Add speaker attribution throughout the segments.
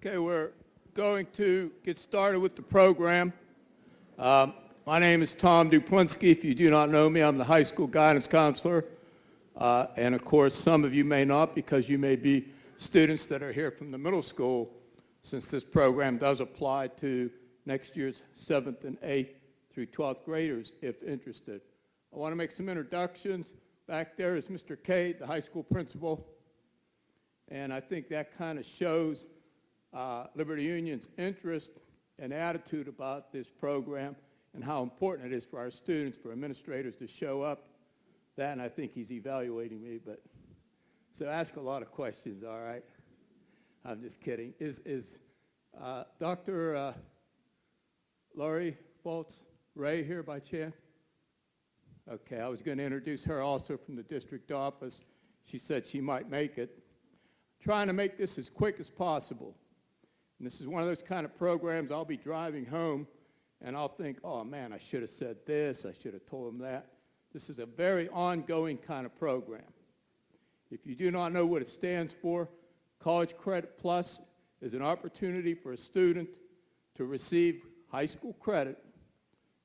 Speaker 1: Okay, we're going to get started with the program. My name is Tom Duplinsky. If you do not know me, I'm the high school guidance counselor. And of course, some of you may not because you may be students that are here from the middle school, since this program does apply to next year's 7th and 8th through 12th graders if interested. I want to make some introductions. Back there is Mr. Cade, the high school principal. And I think that kind of shows Liberty Union's interest and attitude about this program and how important it is for our students, for administrators to show up. That, and I think he's evaluating me, but so ask a lot of questions, all right? I'm just kidding. Is Dr. Laurie Fultz Ray here by chance? Okay, I was going to introduce her also from the district office. She said she might make it. Trying to make this as quick as possible. And this is one of those kind of programs I'll be driving home and I'll think, oh man, I should have said this, I should have told them that. This is a very ongoing kind of program. If you do not know what it stands for, College Credit Plus is an opportunity for a student to receive high school credit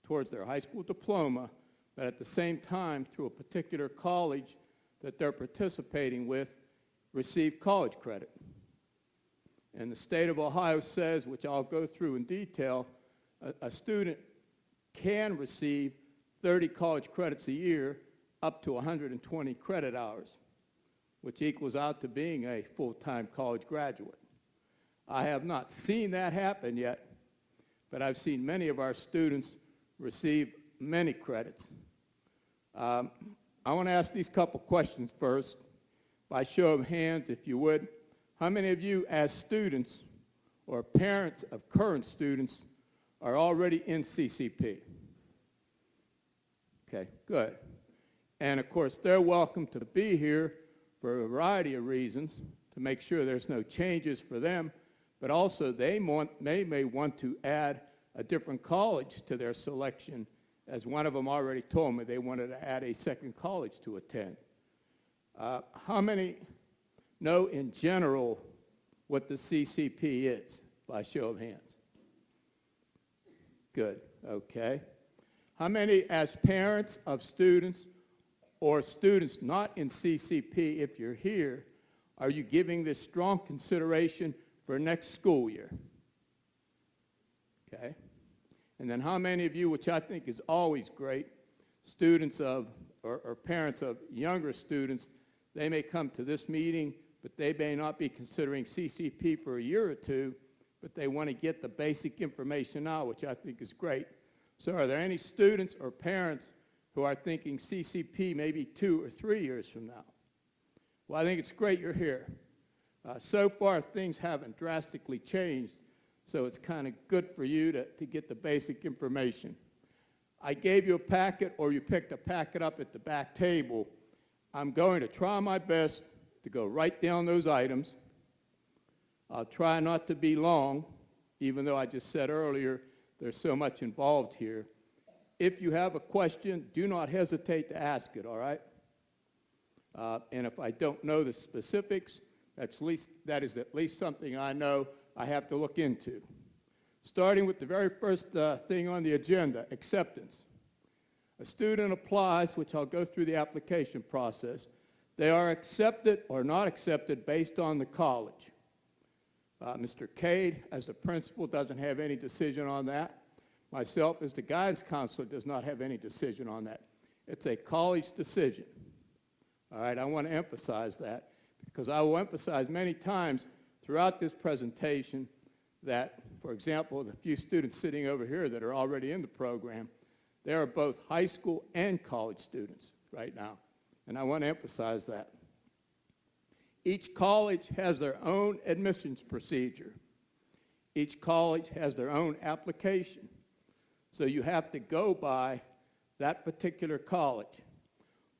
Speaker 1: towards their high school diploma, but at the same time, through a particular college that they're participating with, receive college credit. And the state of Ohio says, which I'll go through in detail, a student can receive 30 college credits a year up to 120 credit hours, which equals out to being a full-time college graduate. I have not seen that happen yet, but I've seen many of our students receive many credits. I want to ask these couple questions first. By show of hands, if you would, how many of you as students or parents of current students are already in CCP? Okay, good. And of course, they're welcome to be here for a variety of reasons to make sure there's no changes for them, but also they may want to add a different college to their selection, as one of them already told me they wanted to add a second college to attend. How many know in general what the CCP is, by show of hands? Good, okay. How many as parents of students or students not in CCP, if you're here, are you giving this strong consideration for next school year? Okay. And then how many of you, which I think is always great, students of or parents of younger students, they may come to this meeting, but they may not be considering CCP for a year or two, but they want to get the basic information now, which I think is great. So are there any students or parents who are thinking CCP maybe 2 or 3 years from now? Well, I think it's great you're here. So far, things haven't drastically changed, so it's kind of good for you to get the basic information. I gave you a packet, or you picked a packet up at the back table. I'm going to try my best to go right down those items. I'll try not to be long, even though I just said earlier there's so much involved here. If you have a question, do not hesitate to ask it, all right? And if I don't know the specifics, that is at least something I know I have to look into. Starting with the very first thing on the agenda, acceptance. A student applies, which I'll go through the application process. They are accepted or not accepted based on the college. Mr. Cade, as the principal, doesn't have any decision on that. Myself, as the guidance counselor, does not have any decision on that. It's a college decision. All right, I want to emphasize that because I will emphasize many times throughout this presentation that, for example, the few students sitting over here that are already in the program, they are both high school and college students right now, and I want to emphasize that. Each college has their own admissions procedure. Each college has their own application. So you have to go by that particular college.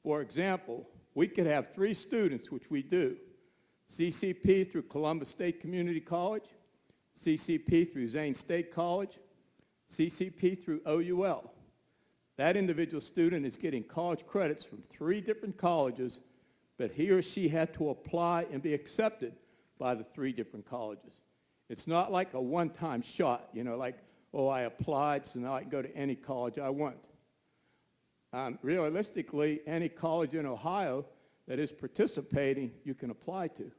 Speaker 1: For example, we could have 3 students, which we do, CCP through Columbus State Community College, CCP through Zane State College, CCP through OUL. That individual student is getting college credits from 3 different colleges, but he or she had to apply and be accepted by the 3 different colleges. It's not like a one-time shot, like, oh, I applied, so now I can go to any college I want. Realistically, any college in Ohio that is participating, you can apply to.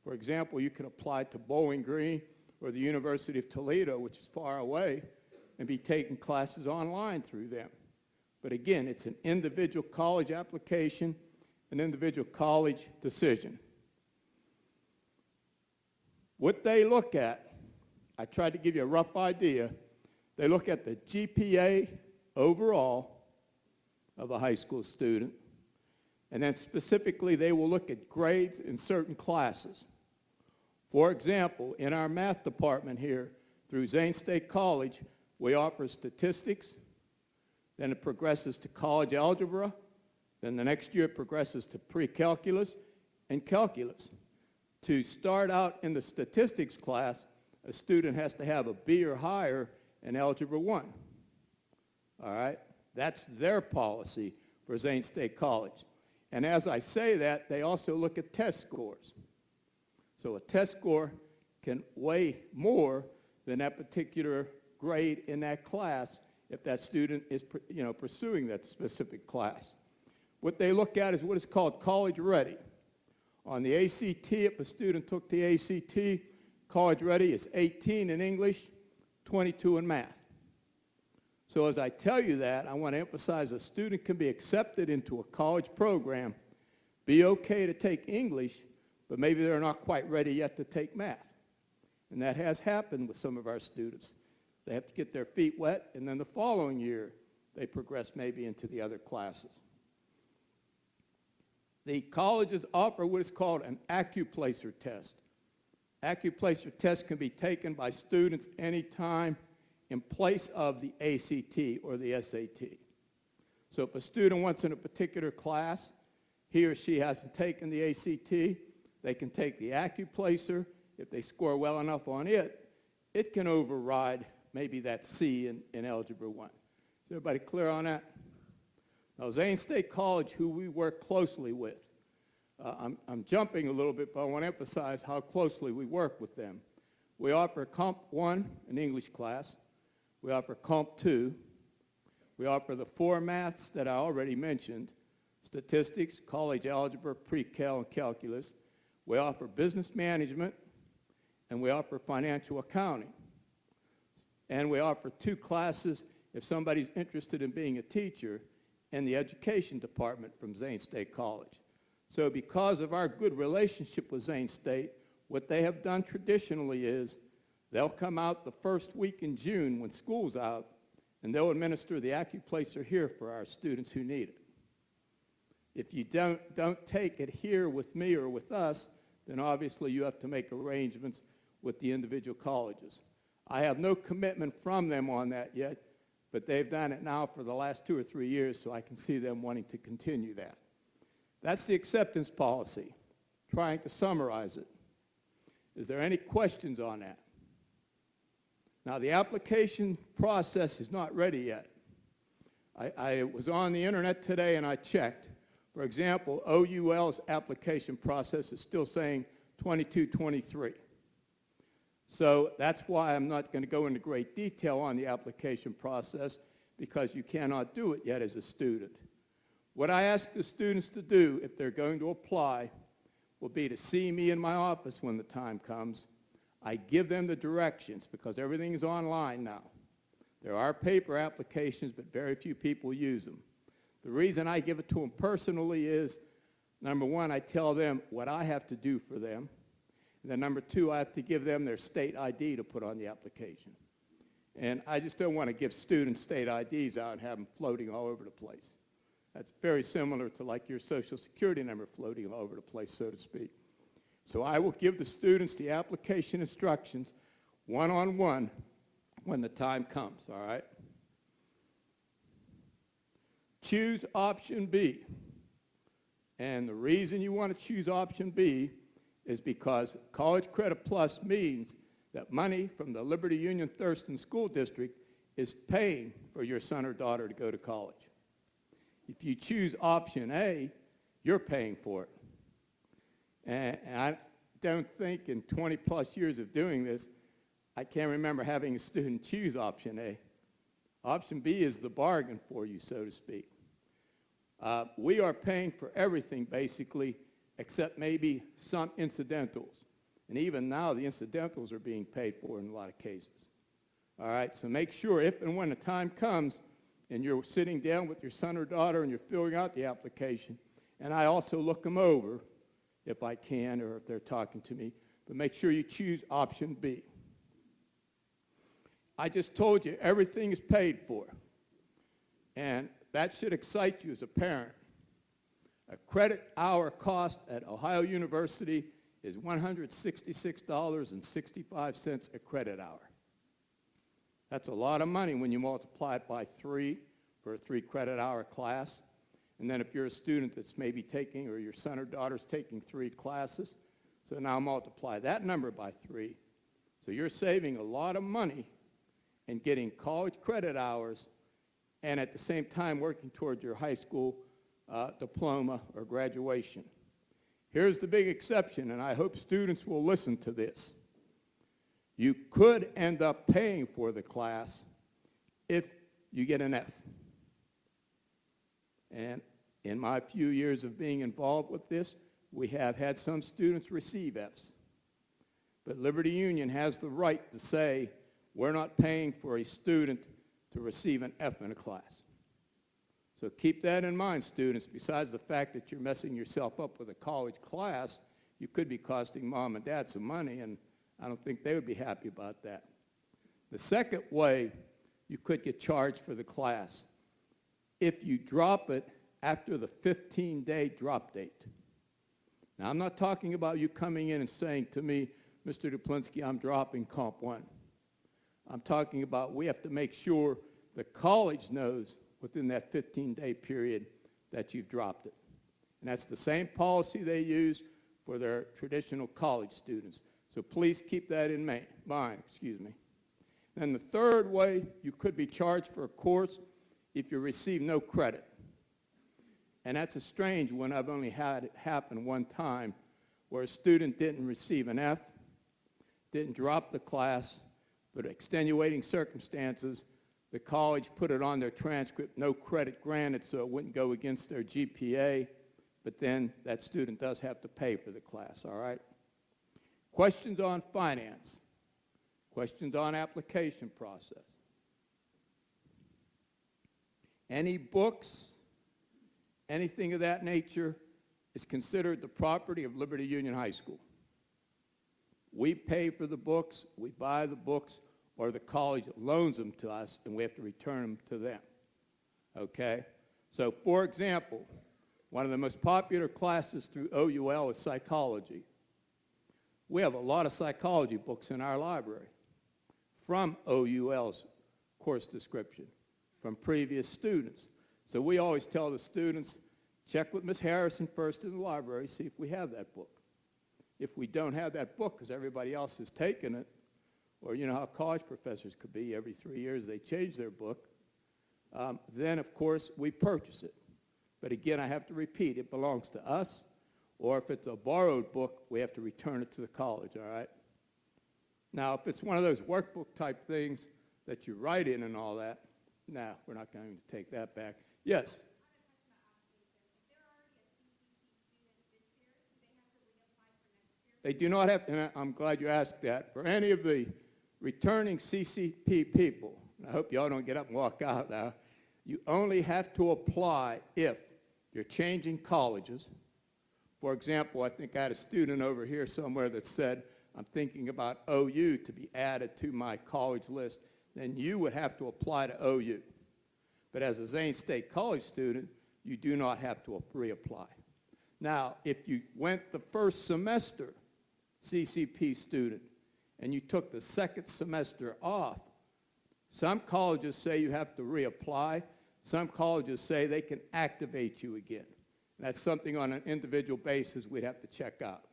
Speaker 1: For example, you can apply to Bowling Green or the University of Toledo, which is far away, and be taking classes online through them. But again, it's an individual college application, an individual college decision. What they look at, I tried to give you a rough idea. They look at the GPA overall of a high school student, and then specifically they will look at grades in certain classes. For example, in our math department here through Zane State College, we offer statistics, then it progresses to college algebra, then the next year it progresses to pre-calculus and calculus. To start out in the statistics class, a student has to have a B or higher in Algebra 1. All right? That's their policy for Zane State College. And as I say that, they also look at test scores. So a test score can weigh more than that particular grade in that class if that student is pursuing that specific class. What they look at is what is called college ready. On the ACT, if a student took the ACT, college ready is 18 in English, 22 in math. So as I tell you that, I want to emphasize a student can be accepted into a college program, be okay to take English, but maybe they're not quite ready yet to take math. And that has happened with some of our students. They have to get their feet wet, and then the following year, they progress maybe into the other classes. The colleges offer what is called an AccuPlacer test. AccuPlacer test can be taken by students anytime in place of the ACT or the SAT. So if a student wants in a particular class, he or she hasn't taken the ACT, they can take the AccuPlacer. If they score well enough on it, it can override maybe that C in Algebra 1. Is everybody clear on that? Now, Zane State College, who we work closely with, I'm jumping a little bit, but I want to emphasize how closely we work with them. We offer Comp 1, an English class. We offer Comp 2. We offer the 4 maths that I already mentioned, statistics, college algebra, pre-cal, and calculus. We offer business management, and we offer financial accounting. And we offer 2 classes if somebody's interested in being a teacher in the education department from Zane State College. So because of our good relationship with Zane State, what they have done traditionally is they'll come out the first week in June when school's out, and they'll administer the AccuPlacer here for our students who need it. If you don't take it here with me or with us, then obviously you have to make arrangements with the individual colleges. I have no commitment from them on that yet, but they've done it now for the last 2 or 3 years, so I can see them wanting to continue that. That's the acceptance policy. Trying to summarize it. Is there any questions on that? Now, the application process is not ready yet. I was on the internet today and I checked. For example, OUL's application process is still saying 22-23. So that's why I'm not going to go into great detail on the application process, because you cannot do it yet as a student. What I ask the students to do if they're going to apply will be to see me in my office when the time comes. I give them the directions because everything is online now. There are paper applications, but very few people use them. The reason I give it to them personally is, number one, I tell them what I have to do for them. And then number 2, I have to give them their state ID to put on the application. And I just don't want to give students state IDs out and have them floating all over the place. That's very similar to like your Social Security number floating all over the place, so to speak. So I will give the students the application instructions one-on-one when the time comes, all right? Choose option B. And the reason you want to choose option B is because College Credit Plus means that money from the Liberty Union-Thurston School District is paying for your son or daughter to go to college. If you choose option A, you're paying for it. And don't think in 20-plus years of doing this, I can't remember having a student choose option A. Option B is the bargain for you, so to speak. We are paying for everything, basically, except maybe some incidentals. And even now, the incidentals are being paid for in a lot of cases. All right, so make sure if and when the time comes and you're sitting down with your son or daughter and you're filling out the application, and I also look them over if I can or if they're talking to me, but make sure you choose option B. I just told you everything is paid for, and that should excite you as a parent. A credit hour cost at Ohio University is $166.65 a credit hour. That's a lot of money when you multiply it by 3 for a 3 credit hour class. And then if you're a student that's maybe taking, or your son or daughter's taking 3 classes, so now multiply that number by 3. So you're saving a lot of money and getting college credit hours and at the same time working towards your high school diploma or graduation. Here's the big exception, and I hope students will listen to this. You could end up paying for the class if you get an F. And in my few years of being involved with this, we have had some students receive Fs. But Liberty Union has the right to say, we're not paying for a student to receive an F in a class. So keep that in mind, students. Besides the fact that you're messing yourself up with a college class, you could be costing mom and dad some money, and I don't think they would be happy about that. The second way you could get charged for the class, if you drop it after the 15-day drop date. Now, I'm not talking about you coming in and saying to me, Mr. Duplinsky, I'm dropping Comp 1. I'm talking about we have to make sure the college knows within that 15-day period that you've dropped it. And that's the same policy they use for their traditional college students. So please keep that in mind. Then the third way you could be charged for a course if you receive no credit. And that's a strange one. I've only had it happen one time where a student didn't receive an F, didn't drop the class, but extenuating circumstances, the college put it on their transcript, no credit granted, so it wouldn't go against their GPA, but then that student does have to pay for the class, all right? Questions on finance, questions on application process. Any books, anything of that nature is considered the property of Liberty Union High School. We pay for the books, we buy the books, or the college loans them to us, and we have to return them to them, okay? So, for example, one of the most popular classes through OUL is psychology. We have a lot of psychology books in our library from OUL's course description, from previous students. So we always tell the students, check with Ms. Harrison first in the library, see if we have that book. If we don't have that book because everybody else has taken it, or you know how college professors could be, every 3 years they change their book, then of course we purchase it. But again, I have to repeat, it belongs to us, or if it's a borrowed book, we have to return it to the college, all right? Now, if it's one of those workbook type things that you write in and all that, no, we're not going to take that back. Yes? They do not have, and I'm glad you asked that, for any of the returning CCP people, and I hope y'all don't get up and walk out now, you only have to apply if you're changing colleges. For example, I think I had a student over here somewhere that said, I'm thinking about OU to be added to my college list. Then you would have to apply to OU. But as a Zane State College student, you do not have to reapply. Now, if you went the first semester CCP student and you took the second semester off, some colleges say you have to reapply. Some colleges say they can activate you again. And that's something on an individual basis we'd have to check out.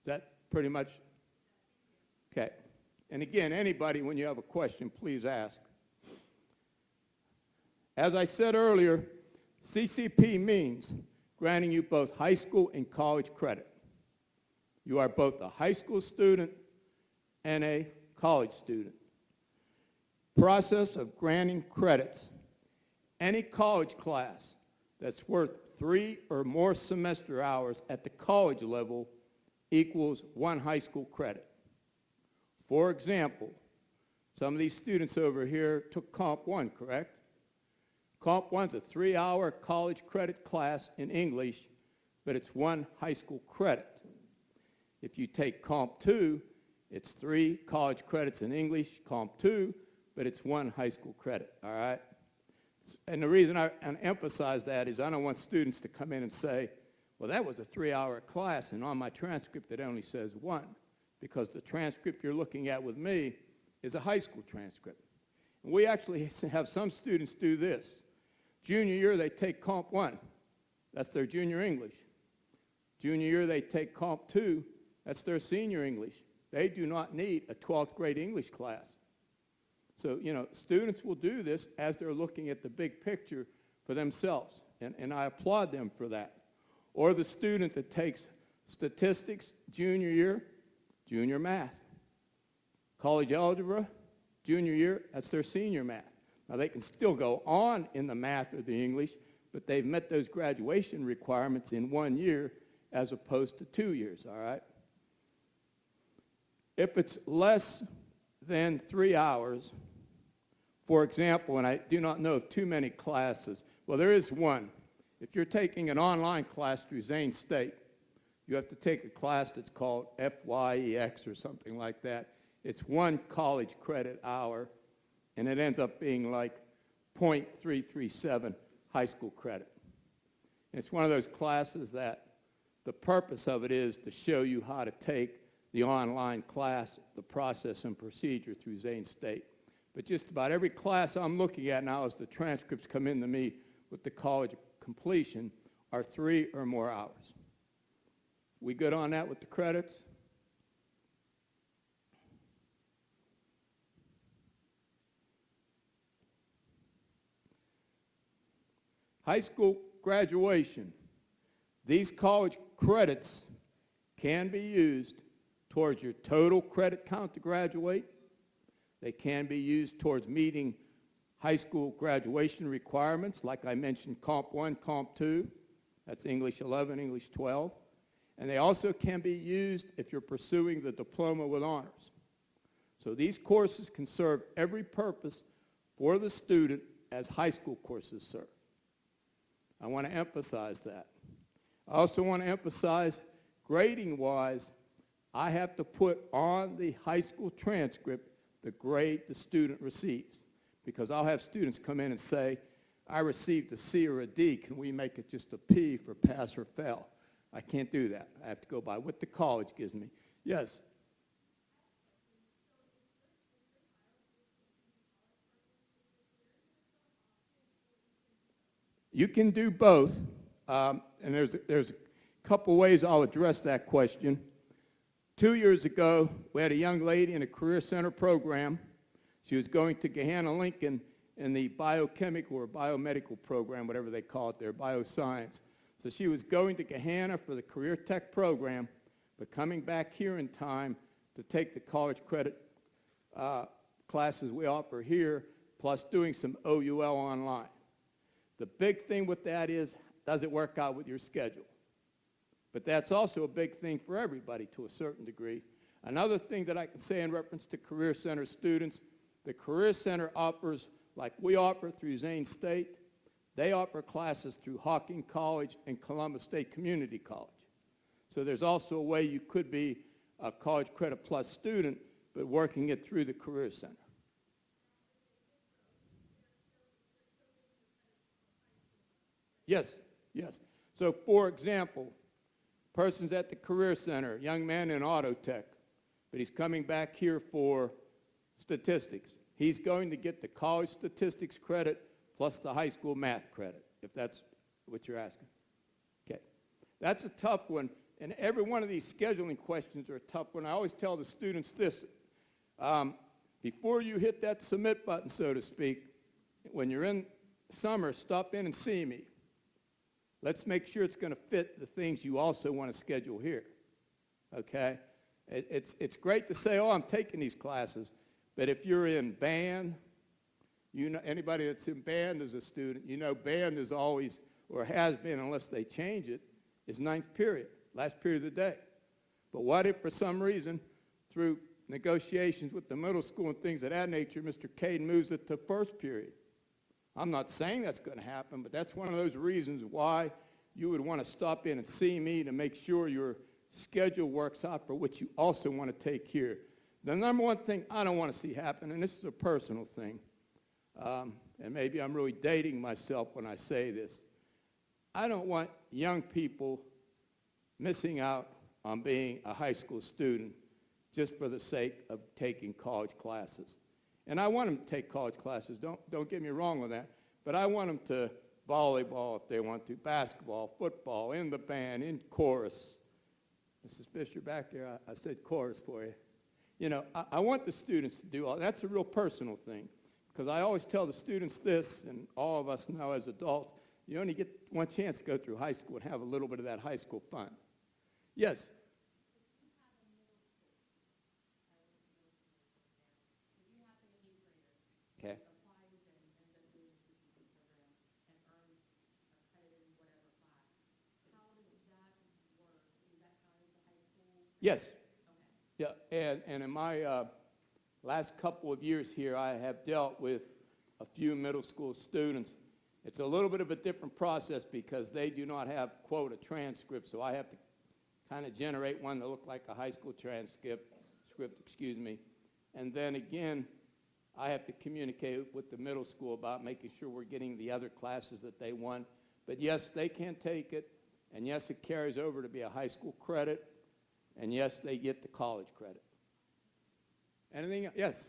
Speaker 1: Is that pretty much? Okay. And again, anybody, when you have a question, please ask. As I said earlier, CCP means granting you both high school and college credit. You are both a high school student and a college student. Process of granting credits. Any college class that's worth 3 or more semester hours at the college level equals 1 high school credit. For example, some of these students over here took Comp 1, correct? Comp 1's a 3-hour college credit class in English, but it's 1 high school credit. If you take Comp 2, it's 3 college credits in English, Comp 2, but it's 1 high school credit, all right? And the reason I emphasize that is I don't want students to come in and say, well, that was a 3-hour class, and on my transcript it only says 1, because the transcript you're looking at with me is a high school transcript. And we actually have some students do this. Junior year, they take Comp 1. That's their junior English. Junior year, they take Comp 2. That's their senior English. They do not need a 12th grade English class. So, students will do this as they're looking at the big picture for themselves, and I applaud them for that. Or the student that takes statistics junior year, junior math. College algebra, junior year, that's their senior math. Now, they can still go on in the math or the English, but they've met those graduation requirements in 1 year as opposed to 2 years, all right? If it's less than 3 hours, for example, and I do not know of too many classes, well, there is one. If you're taking an online class through Zane State, you have to take a class that's called FYEX or something like that. It's 1 college credit hour, and it ends up being like 0.337 high school credit. And it's one of those classes that the purpose of it is to show you how to take the online class, the process and procedure through Zane State. But just about every class I'm looking at now as the transcripts come into me with the college completion are 3 or more hours. We good on that with the credits? High school graduation. These college credits can be used towards your total credit count to graduate. They can be used towards meeting high school graduation requirements, like I mentioned, Comp 1, Comp 2. That's English 11, English 12. And they also can be used if you're pursuing the diploma with honors. So these courses can serve every purpose for the student as high school courses serve. I want to emphasize that. I also want to emphasize, grading-wise, I have to put on the high school transcript the grade the student receives, because I'll have students come in and say, I received a C or a D. Can we make it just a P for pass or fail? I can't do that. I have to go by what the college gives me. Yes? You can do both, and there's a couple ways I'll address that question. 2 years ago, we had a young lady in a Career Center program. She was going to Gahanna-Lincoln in the biochemical or biomedical program, whatever they call it there, bioscience. So she was going to Gahanna for the Career Tech program, but coming back here in time to take the college credit classes we offer here, plus doing some OUL online. The big thing with that is, does it work out with your schedule? But that's also a big thing for everybody to a certain degree. Another thing that I can say in reference to Career Center students, the Career Center offers, like we offer through Zane State, they offer classes through Hawking College and Columbus State Community College. So there's also a way you could be a College Credit Plus student, but working it through the Career Center. Yes, yes. So for example, person's at the Career Center, young man in auto tech, but he's coming back here for statistics. He's going to get the college statistics credit plus the high school math credit, if that's what you're asking. Okay. That's a tough one, and every one of these scheduling questions are a tough one. I always tell the students this. Before you hit that submit button, so to speak, when you're in summer, stop in and see me. Let's make sure it's going to fit the things you also want to schedule here. okay? It's great to say, oh, I'm taking these classes, but if you're in band, you know, anybody that's in band as a student, you know band is always, or has been unless they change it, is ninth period, last period of the day. But what if for some reason, through negotiations with the middle school and things of that nature, Mr. Caden moves it to first period? I'm not saying that's going to happen, but that's one of those reasons why you would want to stop in and see me to make sure your schedule works out for what you also want to take here. The number one thing I don't want to see happen, and this is a personal thing, and maybe I'm really dating myself when I say this, I don't want young people missing out on being a high school student just for the sake of taking college classes. And I want them to take college classes, don't get me wrong on that, but I want them to volleyball if they want to, basketball, football, in the band, in chorus. Mrs. Fisher back there, I said chorus for you. You know, I want the students to do all, that's a real personal thing, because I always tell the students this, and all of us know as adults, you only get one chance to go through high school and have a little bit of that high school fun. Yes? Okay. Yes. Yeah, and in my last couple of years here, I have dealt with a few middle school students. It's a little bit of a different process because they do not have, quote, a transcript, so I have to kind of generate one that look like a high school transcript, and then again, I have to communicate with the middle school about making sure we're getting the other classes that they want. But yes, they can take it, and yes, it carries over to be a high school credit, and yes, they get the college credit. Anything else? Yes?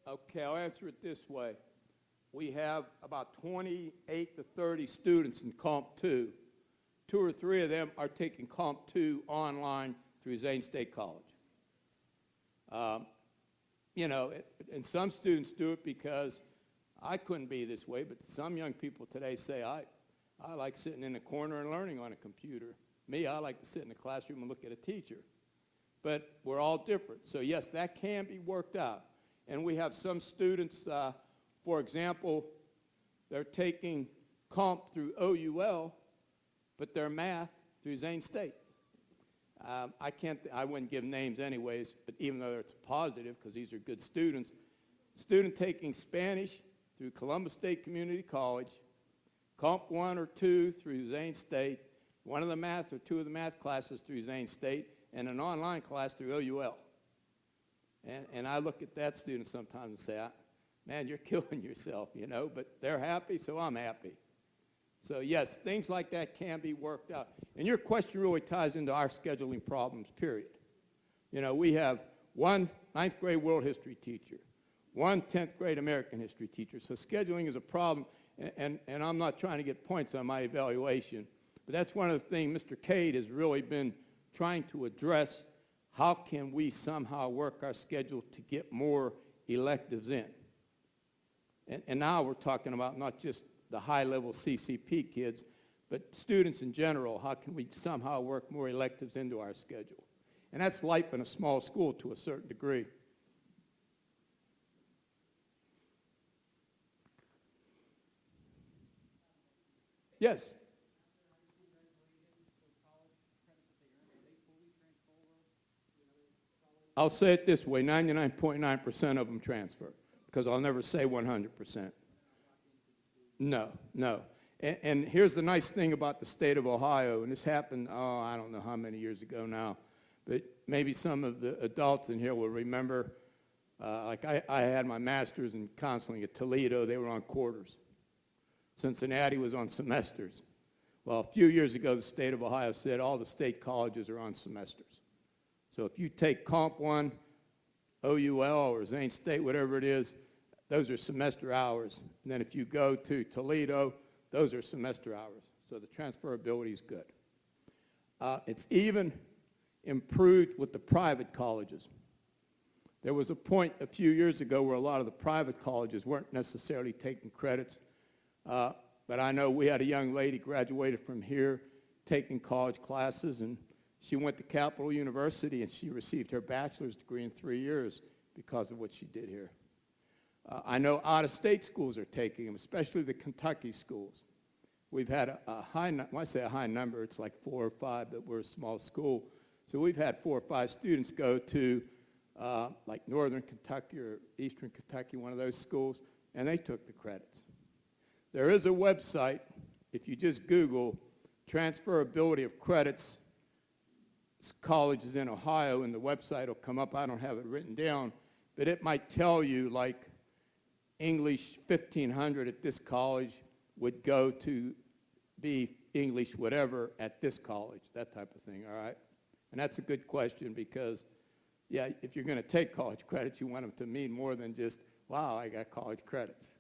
Speaker 1: Okay, I'll answer it this way. We have about 28 to 30 students in Comp 2. 2 or 3 of them are taking Comp 2 online through Zane State College. You know, and some students do it because I couldn't be this way, but some young people today say, I like sitting in the corner and learning on a computer. Me, I like to sit in the classroom and look at a teacher. But we're all different. So yes, that can be worked out. And we have some students, for example, they're taking comp through OUL, but their math through Zane State. I wouldn't give names anyways, but even though it's positive, because these are good students, student taking Spanish through Columbus State Community College, Comp 1 or 2 through Zane State, one of the math or 2 of the math classes through Zane State, and an online class through OUL. And I look at that student sometimes and say, man, you're killing yourself, you know, but they're happy, so I'm happy. So yes, things like that can be worked out. And your question really ties into our scheduling problems, period. You know, we have one 9th grade world history teacher, one 10th grade American history teacher. So scheduling is a problem, and I'm not trying to get points on my evaluation, but that's one of the things Mr. Cade has really been trying to address. How can we somehow work our schedule to get more electives in? And now we're talking about not just the high-level CCP kids, but students in general. How can we somehow work more electives into our schedule? And that's life in a small school to a certain degree. Yes? I'll say it this way, 99.9% of them transfer, because I'll never say 100%. No. And here's the nice thing about the state of Ohio, and this happened, I don't know how many years ago now, but maybe some of the adults in here will remember, like I had my master's in counseling at Toledo. They were on quarters. Cincinnati was on semesters. Well, a few years ago, the state of Ohio said all the state colleges are on semesters. So if you take Comp 1, OUL, or Zane State, whatever it is, those are semester hours. And then if you go to Toledo, those are semester hours. So the transferability is good. It's even improved with the private colleges. There was a point a few years ago where a lot of the private colleges weren't necessarily taking credits, but I know we had a young lady graduated from here taking college classes, and she went to Capital University and she received her bachelor's degree in 3 years because of what she did here. I know out-of-state schools are taking them, especially the Kentucky schools. We've had a high, when I say a high number, it's like 4 or 5, but we're a small school. So we've had 4 or 5 students go to like Northern Kentucky or Eastern Kentucky, one of those schools, and they took the credits. There is a website, if you just Google transferability of credits, colleges in Ohio, and the website will come up. I don't have it written down, but it might tell you like English 1500 at this college would go to be English whatever at this college, that type of thing, all right? And that's a good question because, yeah, if you're going to take college credits, you want them to mean more than just, wow, I got college credits.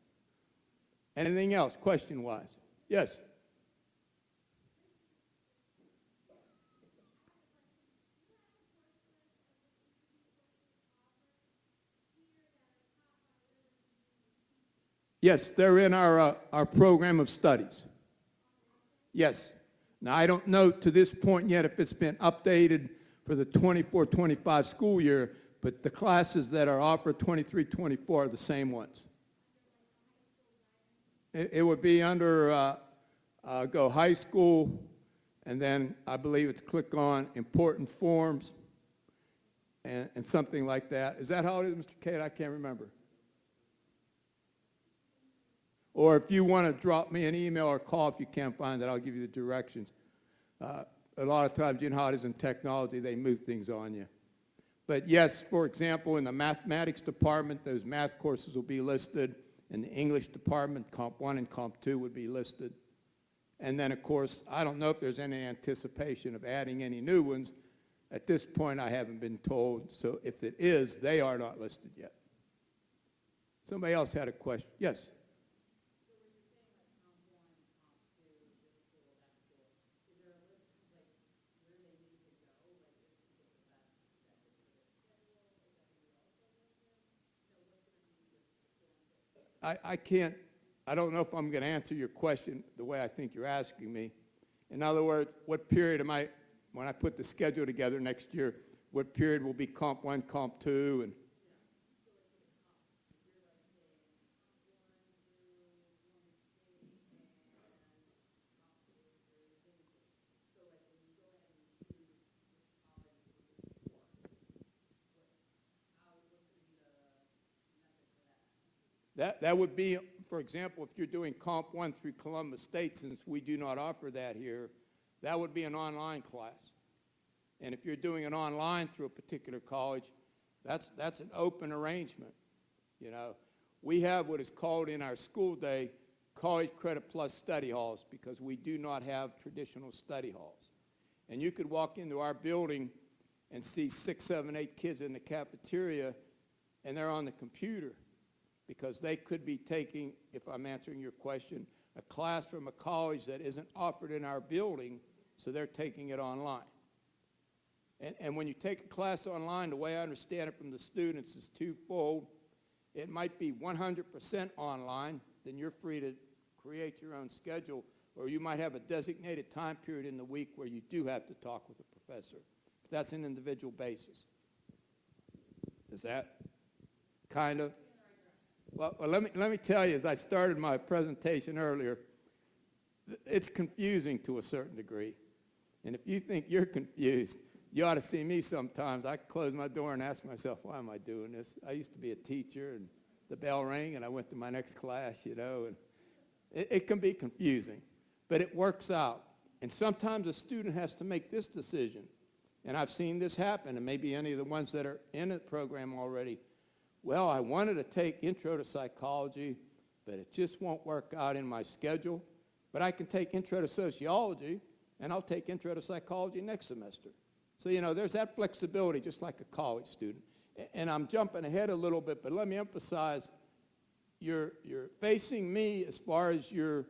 Speaker 1: Anything else, question-wise? Yes? Yes, they're in our program of studies. Yes. Now, I don't know to this point yet if it's been updated for the 24-25 school year, but the classes that are offered 23-24 are the same ones. It would be under go high school, and then I believe it's click on important forms and something like that. Is that how it is, Mr. Cade? I can't remember. Or if you want to drop me an email or call if you can't find it, I'll give you the directions. A lot of times, you know how it is in technology, they move things on you. But yes, for example, in the mathematics department, those math courses will be listed. In the English department, Comp 1 and Comp 2 would be listed. And then, of course, I don't know if there's any anticipation of adding any new ones. At this point, I haven't been told. So if it is, they are not listed yet. Somebody else had a question. Yes? I don't know if I'm going to answer your question the way I think you're asking me. In other words, what period when I put the schedule together next year, what period will be Comp 1, Comp 2, and that would be, for example, if you're doing Comp 1 through Columbus State, since we do not offer that here, that would be an online class. And if you're doing it online through a particular college, that's an open arrangement. You know, we have what is called in our school day College Credit Plus study halls because we do not have traditional study halls. And you could walk into our building and see 6, 7, 8 kids in the cafeteria, and they're on the computer because they could be taking, if I'm answering your question, a class from a college that isn't offered in our building, so they're taking it online. And when you take a class online, the way I understand it from the students is twofold. It might be 100% online, then you're free to create your own schedule, or you might have a designated time period in the week where you do have to talk with a professor. But that's an individual basis. Is that kind of? Well, let me tell you, as I started my presentation earlier, it's confusing to a certain degree. And if you think you're confused, you ought to see me sometimes. I close my door and ask myself, why am I doing this? I used to be a teacher, and the bell rang, and I went to my next class, you know. And it can be confusing, but it works out. And sometimes a student has to make this decision. And I've seen this happen, and maybe any of the ones that are in the program already. Well, I wanted to take Intro to Psychology, but it just won't work out in my schedule. but I can take intro to sociology, and I'll take intro to psychology next semester. So, there's that flexibility, just like a college student. And I'm jumping ahead a little bit, but let me emphasize, you're facing me as far as your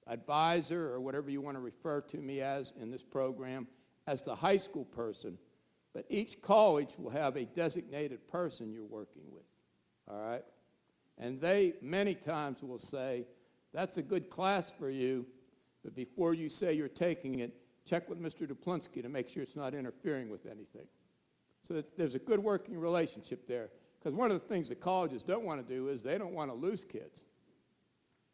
Speaker 1: advisor or whatever you want to refer to me as in this program as the high school person, but each college will have a designated person you're working with, all right? And they many times will say, that's a good class for you, but before you say you're taking it, check with Mr. Duplinsky to make sure it's not interfering with anything. So that there's a good working relationship there. Because one of the things that colleges don't want to do is they don't want to lose kids.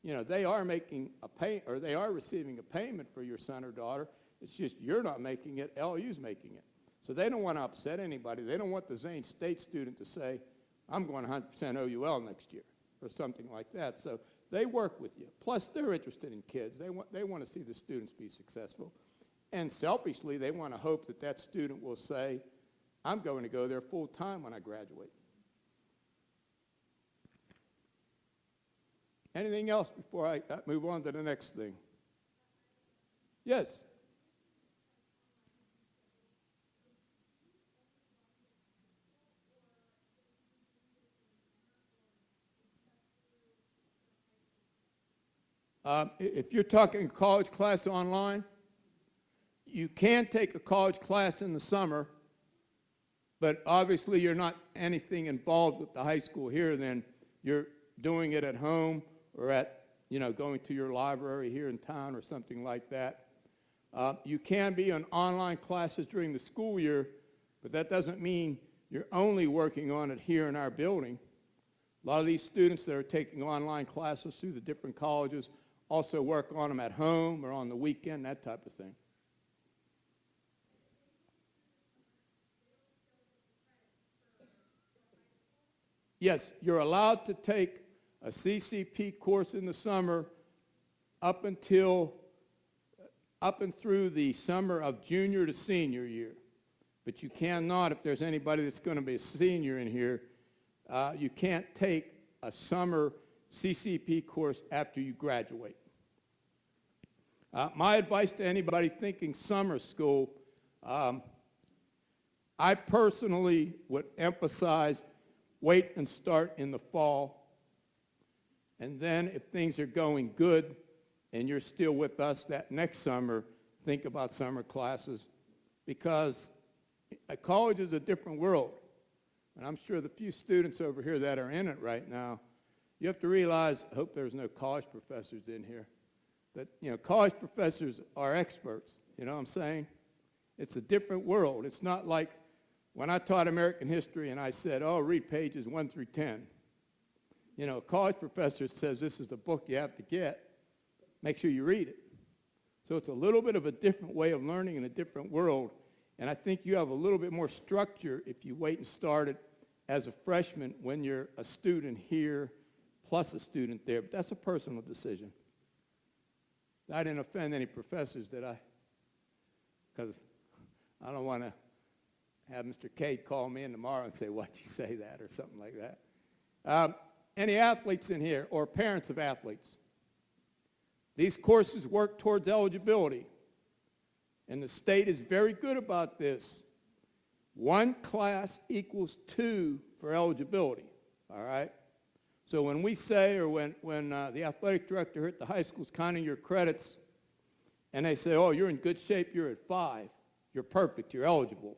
Speaker 1: They are making they are receiving a payment for your son or daughter. It's just you're not making it, LU's making it. So they don't want to upset anybody. They don't want the Zane State student to say, I'm going 100% OUL next year or something like that. So they work with you. Plus, they're interested in kids. They want to see the students be successful. And selfishly, they want to hope that that student will say, I'm going to go there full time when I graduate. Anything else before I move on to the next thing? Yes? If you're talking a college class online, you can take a college class in the summer, but obviously you're not anything involved with the high school here, then you're doing it at home or at, going to your library here in town or something like that. You can be on online classes during the school year, but that doesn't mean you're only working on it here in our building. A lot of these students that are taking online classes through the different colleges also work on them at home or on the weekend, that type of thing. Yes, you're allowed to take a CCP course in the summer up and through the summer of junior to senior year. But you cannot, if there's anybody that's going to be a senior in here, you can't take a summer CCP course after you graduate. My advice to anybody thinking summer school, I personally would emphasize wait and start in the fall. And then if things are going good and you're still with us that next summer, think about summer classes, because a college is a different world. And I'm sure the few students over here that are in it right now, you have to realize, I hope there's no college professors in here, that, college professors are experts. You know what I'm saying? It's a different world. It's not like when I taught American history and I said, read pages 1 through 10. A college professor says this is the book you have to get. Make sure you read it. So it's a little bit of a different way of learning in a different world. And I think you have a little bit more structure if you wait and start it as a freshman when you're a student here plus a student there. But that's a personal decision. I didn't offend any professors, did I? Because I don't want to have Mr. Cade call me in tomorrow and say, why'd you say that, or something like that. Any athletes in here or parents of athletes? These courses work towards eligibility, and the state is very good about this. 1 class equals 2 for eligibility, all right? So when we say, or when the athletic director here at the high school is counting your credits, and they say, you're in good shape, you're at 5, you're perfect, you're eligible.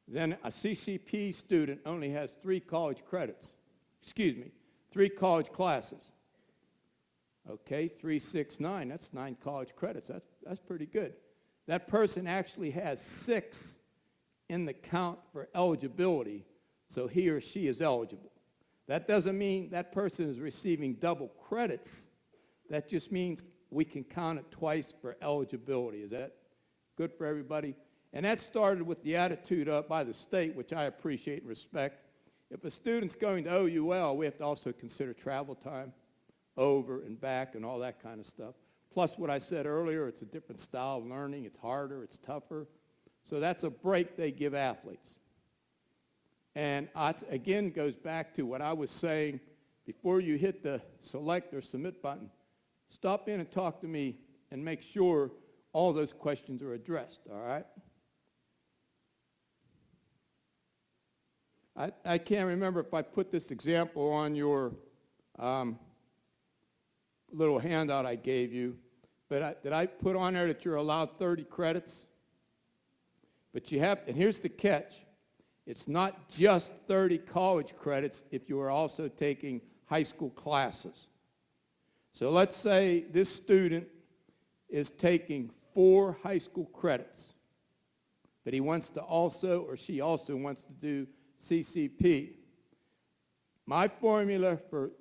Speaker 1: Then a CCP student only has 3 college credits. 3 college classes. Okay, 3, 6, 9, that's 9 college credits. That's pretty good. That person actually has 6 in the count for eligibility, so he or she is eligible. That doesn't mean that person is receiving double credits. That just means we can count it twice for eligibility. Is that good for everybody? And that started with the attitude up by the state, which I appreciate and respect. If a student's going to OUL, we have to also consider travel time, over and back and all that kind of stuff. Plus what I said earlier, it's a different style of learning. It's harder, it's tougher. So that's a break they give athletes. And again, goes back to what I was saying before you hit the select or submit button. stop in and talk to me and make sure all those questions are addressed, all right? I can't remember if I put this example on your little handout I gave you, but did I put on there that you're allowed 30 credits? But you have, and here's the catch, it's not just 30 college credits if you are also taking high school classes. So let's say this student is taking 4 high school credits, but he wants to also, or she also wants to do CCP. My formula for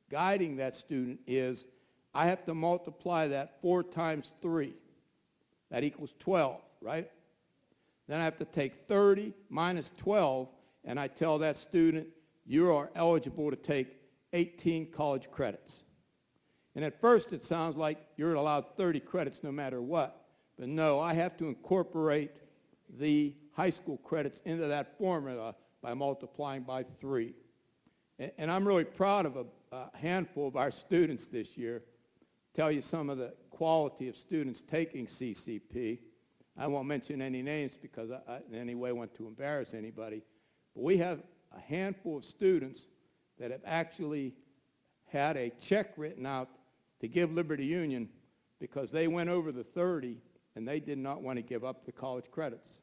Speaker 1: guiding that student is I have to multiply that 4 times 3. That equals 12, right? Then I have to take 30 minus 12, and I tell that student, you are eligible to take 18 college credits. And at first it sounds like you're allowed 30 credits no matter what. But no, I have to incorporate the high school credits into that formula by multiplying by 3. And I'm really proud of a handful of our students this year. Tell you some of the quality of students taking CCP. I won't mention any names because I in any way want to embarrass anybody. But we have a handful of students that have actually had a check written out to give Liberty Union because they went over the 30 and they did not want to give up the college credits.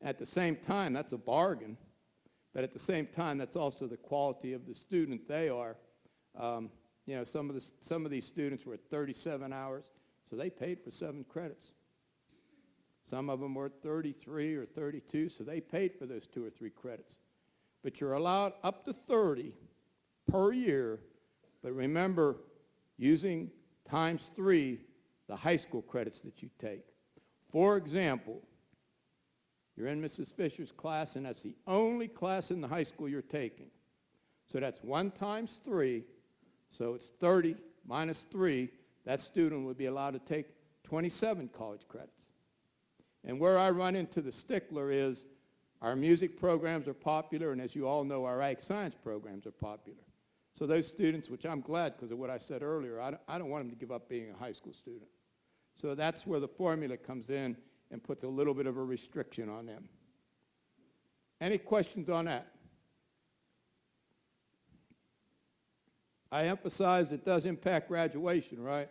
Speaker 1: At the same time, that's a bargain, but at the same time, that's also the quality of the student they are. You know, some of these students were at 37 hours, so they paid for 7 credits. Some of them were at 33 or 32, so they paid for those 2 or 3 credits. But you're allowed up to 30 per year, but remember, using times 3 the high school credits that you take. For example, you're in Mrs. Fisher's class, and that's the only class in the high school you're taking. So that's 1 times 3, so it's 30 minus 3. That student would be allowed to take 27 college credits. And where I run into the stickler is our music programs are popular, and as you all know, our ag science programs are popular. So those students, which I'm glad because of what I said earlier, I don't want them to give up being a high school student. So that's where the formula comes in and puts a little bit of a restriction on them. Any questions on that? I emphasize it does impact graduation, right?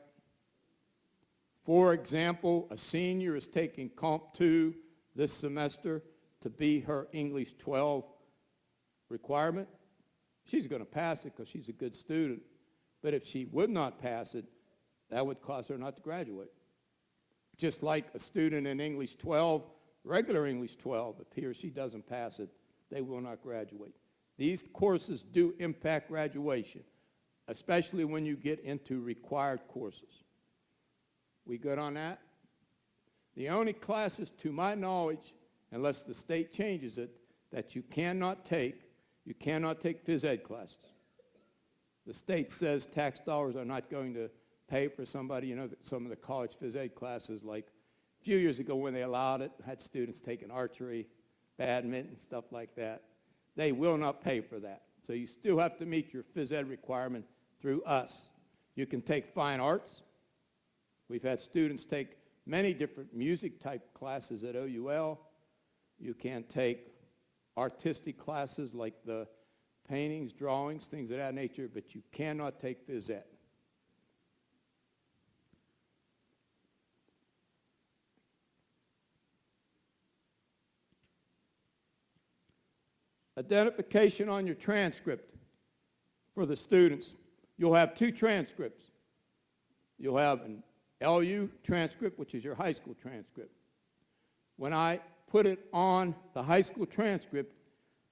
Speaker 1: For example, a senior is taking Comp 2 this semester to be her English 12 requirement. She's going to pass it because she's a good student. But if she would not pass it, that would cause her not to graduate. Just like a student in English 12, regular English 12, if he or she doesn't pass it, they will not graduate. These courses do impact graduation, especially when you get into required courses. We good on that? The only classes, to my knowledge, unless the state changes it, that you cannot take phys ed classes. The state says tax dollars are not going to pay for somebody. You know, some of the college phys ed classes, like a few years ago when they allowed it, had students taking archery, badminton, stuff like that. They will not pay for that. So you still have to meet your phys ed requirement through us. You can take fine arts. We've had students take many different music-type classes at OUL. You can take artistic classes like the paintings, drawings, things of that nature, but you cannot take phys ed. Identification on your transcript for the students. You'll have 2 transcripts. You'll have an LU transcript, which is your high school transcript. When I put it on the high school transcript,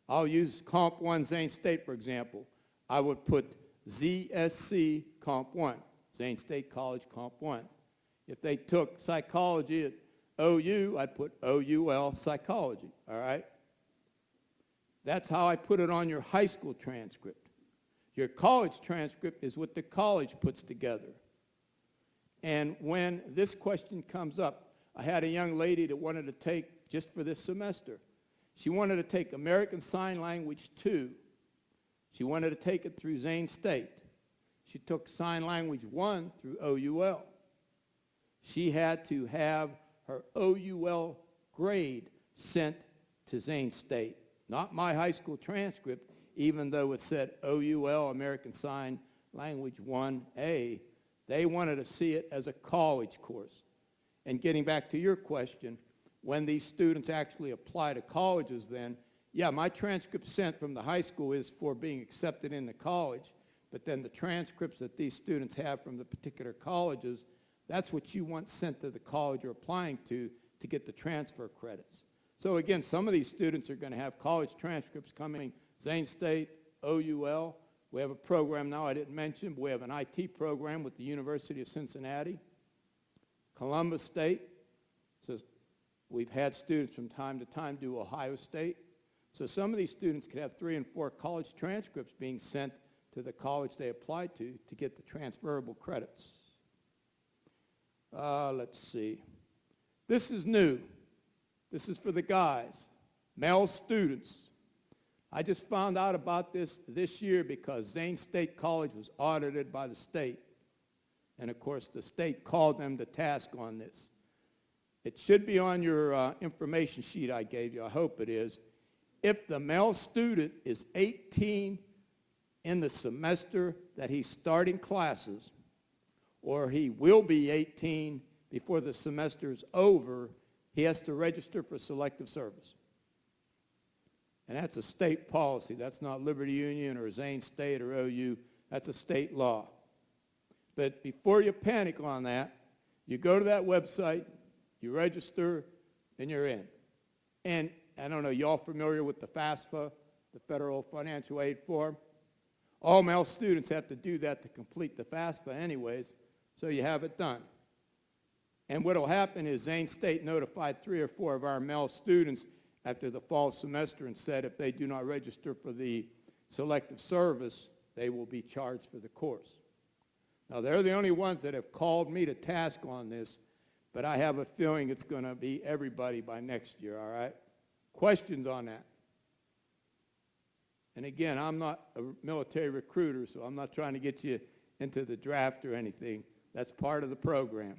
Speaker 1: I'll use Comp 1 Zane State, for example. I would put ZSC Comp 1, Zane State College Comp 1. If they took psychology at OU, I'd put OUL Psychology, all right? That's how I put it on your high school transcript. Your college transcript is what the college puts together. And when this question comes up, I had a young lady that wanted to take, just for this semester, she wanted to take American Sign Language 2. She wanted to take it through Zane State. She took Sign Language 1 through OUL. She had to have her OUL grade sent to Zane State, not my high school transcript, even though it said OUL, American Sign Language 1A. They wanted to see it as a college course. And getting back to your question, when these students actually apply to colleges then, yeah, my transcript sent from the high school is for being accepted into college, but then the transcripts that these students have from the particular colleges, that's what you want sent to the college you're applying to get the transfer credits. So again, some of these students are going to have college transcripts coming, Zane State, OUL. We have a program now I didn't mention, but we have an IT program with the University of Cincinnati, Columbus State. So we've had students from time to time do Ohio State. So some of these students could have 3 and 4 college transcripts being sent to the college they applied to get the transferable credits. Let's see. This is new. This is for the guys, male students. I just found out about this year because Zane State College was audited by the state. And of course, the state called them to task on this. It should be on your information sheet I gave you. I hope it is. If the male student is 18 in the semester that he's starting classes, or he will be 18 before the semester is over, he has to register for selective service. And that's a state policy. That's not Liberty Union or Zane State or OU. That's a state law. But before you panic on that, you go to that website, you register, and you're in. And I don't know, y'all familiar with the FAFSA, the Federal Financial Aid Form? All male students have to do that to complete the FAFSA anyways, so you have it done. And what will happen is Zane State notified 3 or 4 of our male students after the fall semester and said if they do not register for the selective service, they will be charged for the course. Now, they're the only ones that have called me to task on this, but I have a feeling it's going to be everybody by next year, all right? Questions on that? And again, I'm not a military recruiter, so I'm not trying to get you into the draft or anything. That's part of the program.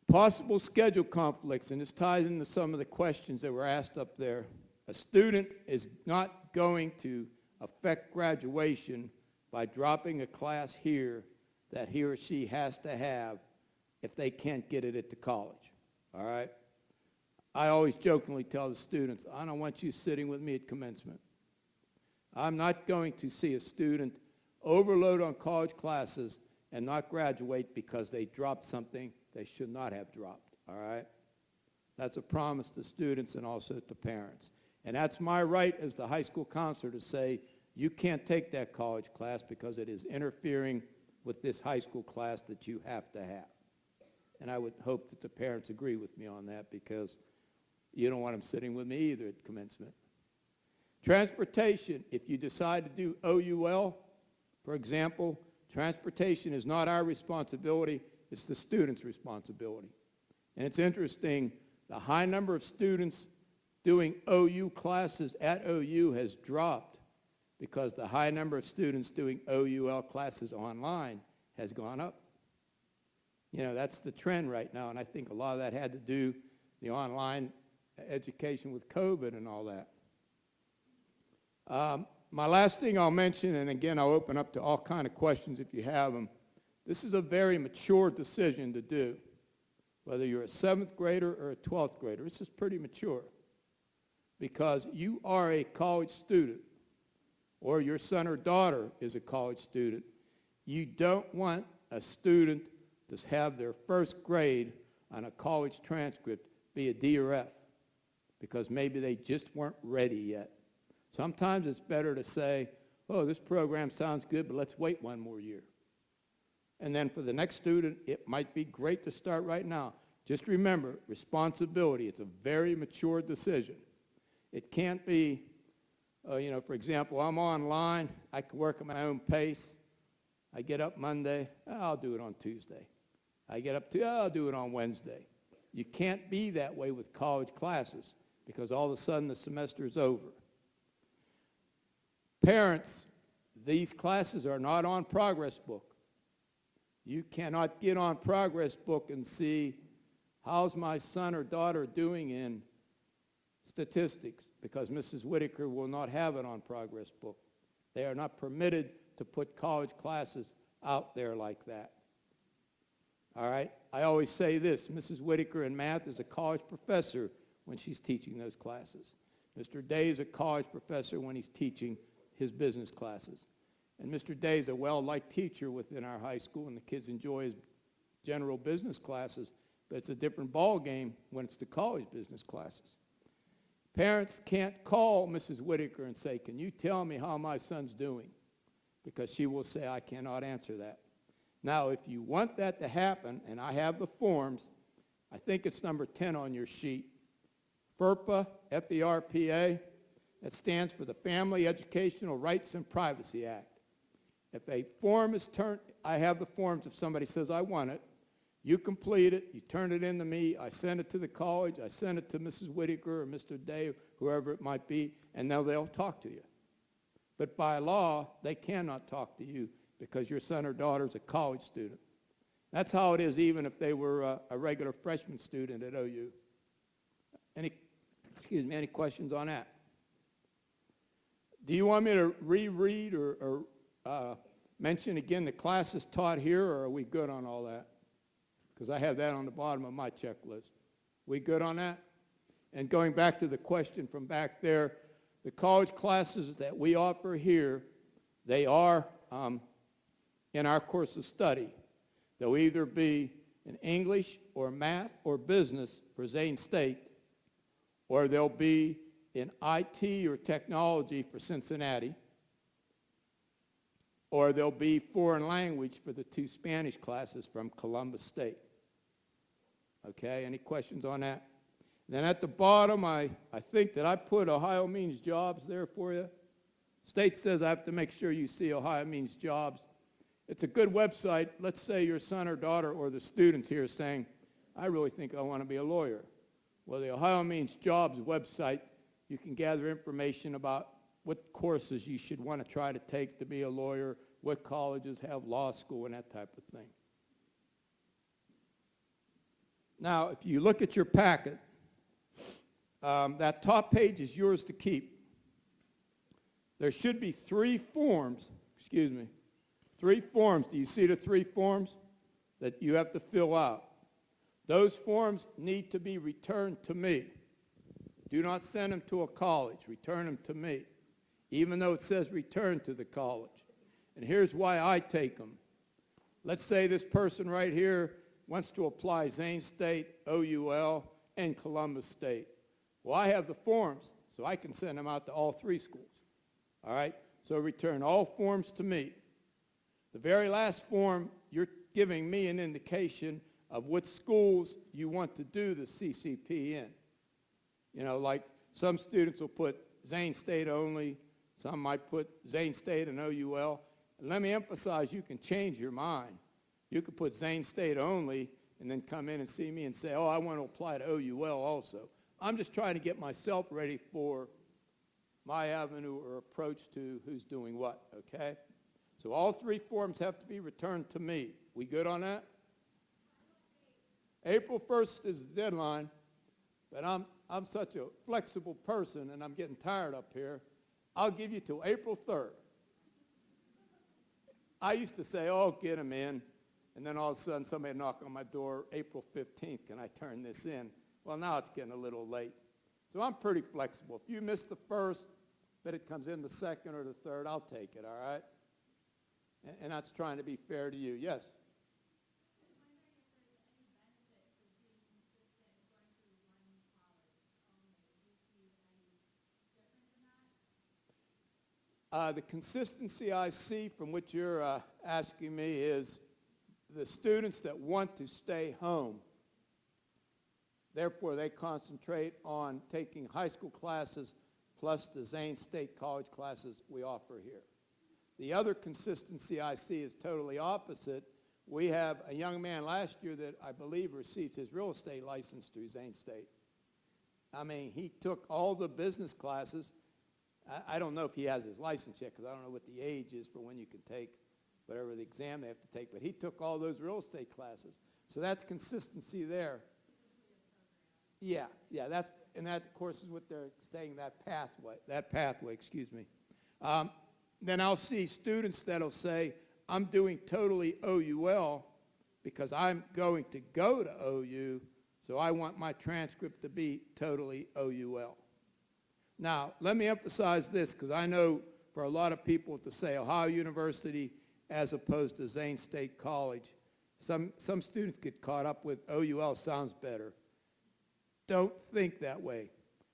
Speaker 1: Possible schedule conflicts, and this ties into some of the questions that were asked up there. A student is not going to affect graduation by dropping a class here that he or she has to have if they can't get it at the college, all right? I always jokingly tell the students, I don't want you sitting with me at commencement. I'm not going to see a student overload on college classes and not graduate because they dropped something they should not have dropped, all right? That's a promise to students and also to parents. And that's my right as the high school counselor to say, you can't take that college class because it is interfering with this high school class that you have to have. And I would hope that the parents agree with me on that because you don't want them sitting with me either at commencement. Transportation, if you decide to do OUL, for example, transportation is not our responsibility, it's the student's responsibility. And it's interesting, the high number of students doing OU classes at OU has dropped because the high number of students doing OUL classes online has gone up. You know, that's the trend right now, and I think a lot of that had to do the online education with COVID and all that. My last thing I'll mention, and again, I'll open up to all kind of questions if you have them. This is a very mature decision to do, whether you're a 7th grader or a 12th grader. This is pretty mature because you are a college student or your son or daughter is a college student. You don't want a student to have their first grade on a college transcript be a D or F because maybe they just weren't ready yet. Sometimes it's better to say, oh, this program sounds good, but let's wait 1 more year. And then for the next student, it might be great to start right now. Just remember, responsibility. It's a very mature decision. It can't be, for example, I'm online. I can work at my own pace. I get up Monday. I'll do it on Tuesday. I get up I'll do it on Wednesday. You can't be that way with college classes because all of a sudden the semester is over. Parents, These classes are not on Progress Book. You cannot get on Progress Book and see how's my son or daughter doing in statistics, because Mrs. Whitaker will not have it on Progress Book. They are not permitted to put college classes out there like that. All right? I always say this, Mrs. Whitaker in math is a college professor when she's teaching those classes. Mr. Day is a college professor when he's teaching his business classes. And Mr. Day is a well-liked teacher within our high school, and the kids enjoy his general business classes, but it's a different ball game when it's the college business classes. Parents can't call Mrs. Whitaker and say, can you tell me how my son's doing? Because she will say, I cannot answer that. Now, if you want that to happen, and I have the forms, I think it's number 10 on your sheet, FERPA, F-E-R-P-A, that stands for the Family Educational Rights and Privacy Act. If a form is turned, I have the forms if somebody says, I want it. You complete it, you turn it in to me, I send it to the college, I send it to Mrs. Whitaker or Mr. Day, whoever it might be, and now they'll talk to you. But by law, they cannot talk to you because your son or daughter is a college student. That's how it is even if they were a regular freshman student at OU. Any questions on that? Do you want me to reread or mention again the classes taught here, or are we good on all that? Because I have that on the bottom of my checklist. We good on that? And going back to the question from back there, the college classes that we offer here, they are in our course of study. They'll either be in English or math or business for Zane State, or they'll be in IT or technology for Cincinnati, or there'll be foreign language for the 2 Spanish classes from Columbus State. Okay, any questions on that? Then at the bottom, I think that I put Ohio Means Jobs there for you. State says I have to make sure you see Ohio Means Jobs. It's a good website. Let's say your son or daughter or the students here is saying, I really think I want to be a lawyer. Well, the Ohio Means Jobs website, you can gather information about what courses you should want to try to take to be a lawyer, what colleges have law school, and that type of thing. Now, if you look at your packet, that top page is yours to keep. There should be 3 forms, 3 forms. Do you see the 3 forms that you have to fill out? Those forms need to be returned to me. Do not send them to a college. Return them to me, even though it says return to the college. And here's why I take them. Let's say this person right here wants to apply Zane State, OUL, and Columbus State. Well, I have the forms, so I can send them out to all 3 schools. All right? So return all forms to me. The very last form, you're giving me an indication of what schools you want to do the CCP in. You know, like some students will put Zane State only. Some might put Zane State and OUL. And let me emphasize, you can change your mind. You could put Zane State only and then come in and see me and say, oh, I want to apply to OUL also. I'm just trying to get myself ready for my avenue or approach to who's doing what, okay? So all 3 forms have to be returned to me. We good on that? April 1st is the deadline, but I'm such a flexible person and I'm getting tired up here. I'll give you till April 3rd. I used to say, oh, get them in. And then all of a sudden somebody knocked on my door, April 15th, can I turn this in? Well, now it's getting a little late. So I'm pretty flexible. If you miss the 1st, but it comes in the 2nd or the 3rd, I'll take it, all right? And that's trying to be fair to you. Yes? The consistency I see from what you're asking me is the students that want to stay home. Therefore, they concentrate on taking high school classes plus the Zane State College classes we offer here. The other consistency I see is totally opposite. We have a young man last year that I believe received his real estate license through Zane State. I mean, he took all the business classes, I don't know if he has his license yet because I don't know what the age is for when you can take whatever the exam they have to take, but he took all those real estate classes. So that's consistency there. Yeah, that, of course, is what they're saying, that pathway, excuse me. Then I'll see students that'll say, I'm doing totally OUL because I'm going to go to OU, so I want my transcript to be totally OUL. Now, let me emphasize this, because I know for a lot of people to say Ohio University as opposed to Zane State College, some students get caught up with OUL sounds better. Don't think that way.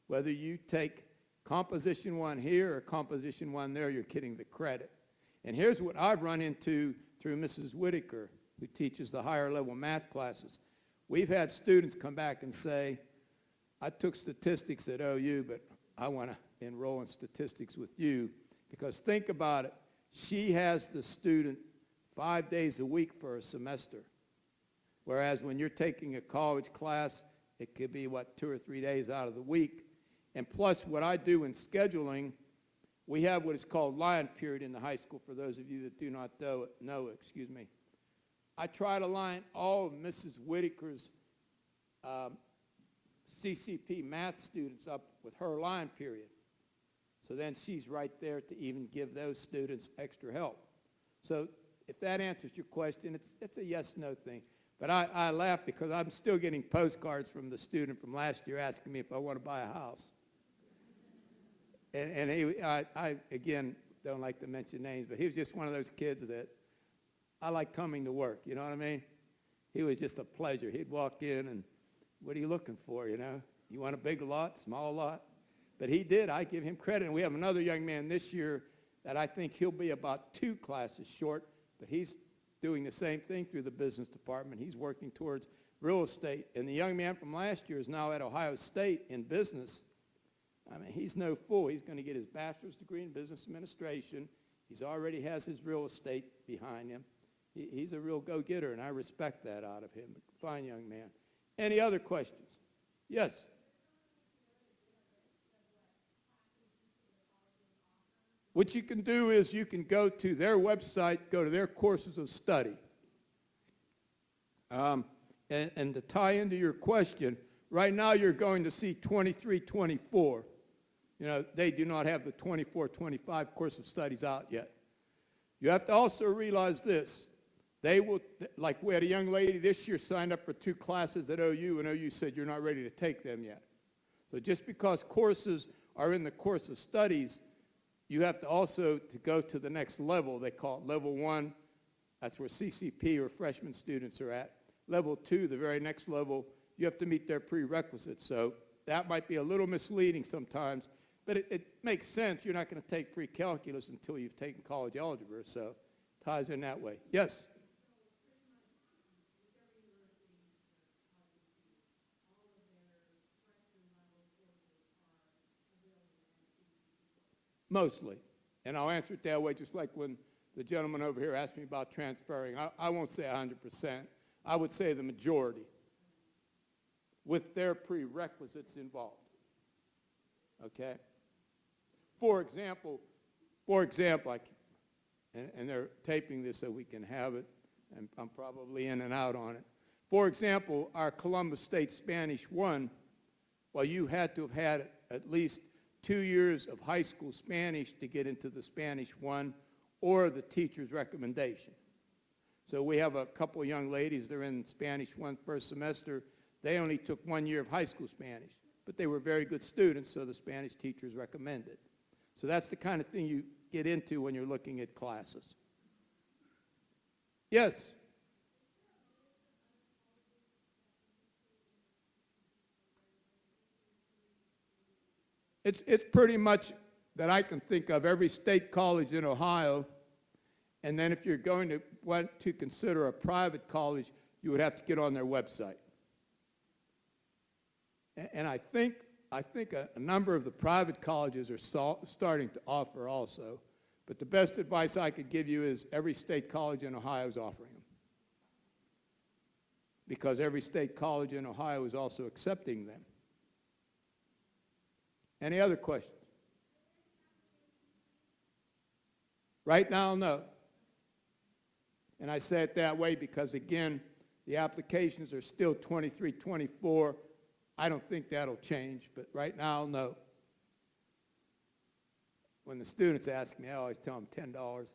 Speaker 1: Whether you take Composition 1 here or Composition 1 there, you're getting the credit. And here's what I've run into through Mrs. Whitaker, who teaches the higher level math classes. We've had students come back and say, I took statistics at OU, but I want to enroll in statistics with you. Because think about it. She has the student 5 days a week for a semester. Whereas when you're taking a college class, it could be, 2 or 3 days out of the week. And plus, what I do in scheduling, we have what is called line period in the high school, for those of you that do not know it, excuse me. I try to line all of Mrs. Whitaker's CCP math students up with her line period. So then she's right there to even give those students extra help. So if that answers your question, it's a yes-no thing. But I laugh because I'm still getting postcards from the student from last year asking me if I want to buy a house. And I, again, don't like to mention names, but he was just one of those kids that I like coming to work, you know what I mean? He was just a pleasure. He'd walk in and, what are you looking for, you know? You want a big lot, small lot? But he did. I give him credit. And we have another young man this year that I think he'll be about 2 classes short, but he's doing the same thing through the business department. He's working towards real estate. And the young man from last year is now at Ohio State in business. I mean, he's no fool. He's going to get his bachelor's degree in business administration. He's already has his real estate behind him. He's a real go-getter, and I respect that out of him. Fine young man. Any other questions? Yes? What you can do is you can go to their website, go to their courses of study. And to tie into your question, right now you're going to see 23-24. You know, they do not have the 24-25 course of studies out yet. You have to also realize this. They will, like we had a young lady this year signed up for 2 classes at OU, and OU said you're not ready to take them yet. So just because courses are in the course of studies, you have to also to go to the next level. They call it level 1. That's where CCP or freshman students are at. Level 2, the very next level, you have to meet their prerequisites. So that might be a little misleading sometimes, but it makes sense. You're not going to take pre-calculus until you've taken college algebra, so it ties in that way. Yes? Mostly. And I'll answer it that way, just like when the gentleman over here asked me about transferring. I won't say 100%. I would say the majority, with their prerequisites involved. Okay? For example, and they're taping this so we can have it, and I'm probably in and out on it. For example, our Columbus State Spanish 1, well, you had to have had at least 2 years of high school Spanish to get into the Spanish 1 or the teacher's recommendation. So we have a couple of young ladies, they're in Spanish 1 first semester. They only took 1 year of high school Spanish, but they were very good students, so the Spanish teachers recommended. So that's the kind of thing you get into when you're looking at classes. Yes? It's pretty much that I can think of every state college in Ohio, and then if you're going to want to consider a private college, you would have to get on their website. And I think a number of the private colleges are starting to offer also, but the best advice I could give you is every state college in Ohio is offering them, because every state college in Ohio is also accepting them. Any other questions? Right now, no. And I say it that way because, again, the applications are still 23, 24. I don't think that'll change, but right now, no. When the students ask me, I always tell them $10.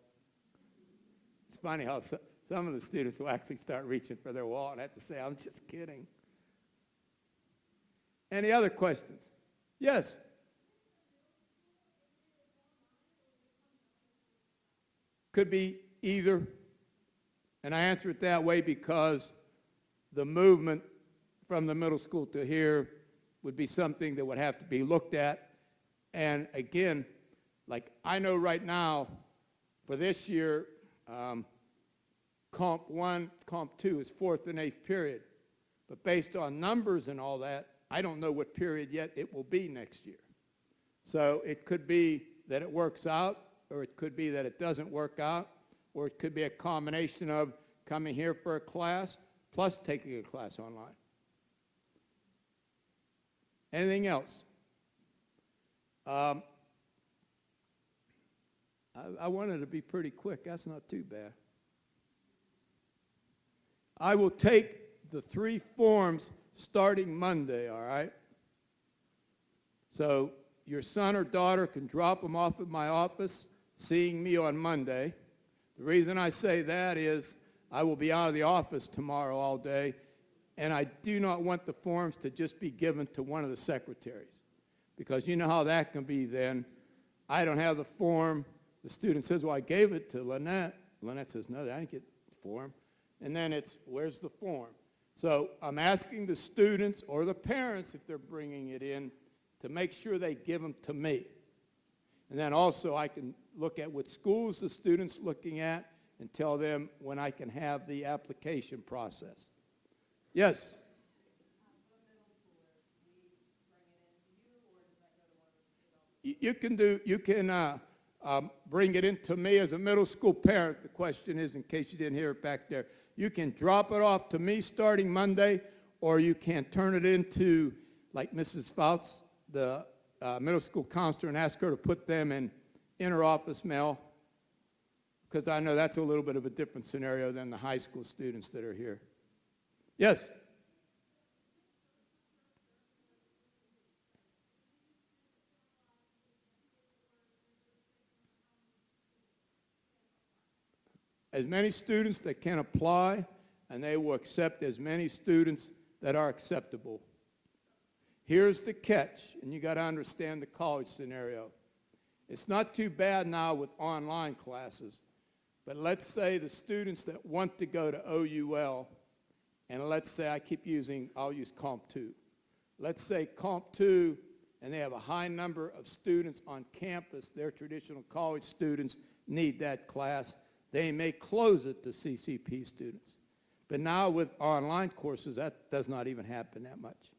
Speaker 1: It's funny how some of the students will actually start reaching for their wallet. I have to say, I'm just kidding. Any other questions? Yes? Could be either. And I answer it that way because the movement from the middle school to here would be something that would have to be looked at. And again, like I know right now, for this year, Comp 1, Comp 2 is 4th and 8th period. But based on numbers and all that, I don't know what period yet it will be next year. So it could be that it works out, or it could be that it doesn't work out, or it could be a combination of coming here for a class plus taking a class online. Anything else? I wanted to be pretty quick. That's not too bad. I will take the 3 forms starting Monday, all right? So your son or daughter can drop them off at my office, seeing me on Monday. The reason I say that is I will be out of the office tomorrow all day, and I do not want the forms to just be given to one of the secretaries, because you know how that can be then. I don't have the form. The student says, well, I gave it to Lynette. Lynette says, no, I didn't get the form. And then it's, where's the form? So I'm asking the students or the parents, if they're bringing it in, to make sure they give them to me. And then also I can look at what schools the student's looking at and tell them when I can have the application process. Yes? You can bring it in to me as a middle school parent. The question is, in case you didn't hear it back there, you can drop it off to me starting Monday, or you can turn it into, like Mrs. Fouts, the middle school counselor, and ask her to put them in inter-office mail, because I know that's a little bit of a different scenario than the high school students that are here. Yes? As many students that can apply, and they will accept as many students that are acceptable. Here's the catch, and you got to understand the college scenario. It's not too bad now with online classes, but let's say the students that want to go to OUL, and let's say I'll use Comp 2. Let's say Comp 2, and they have a high number of students on campus, their traditional college students need that class. They may close it to CCP students. But now with online courses, that does not even happen that much.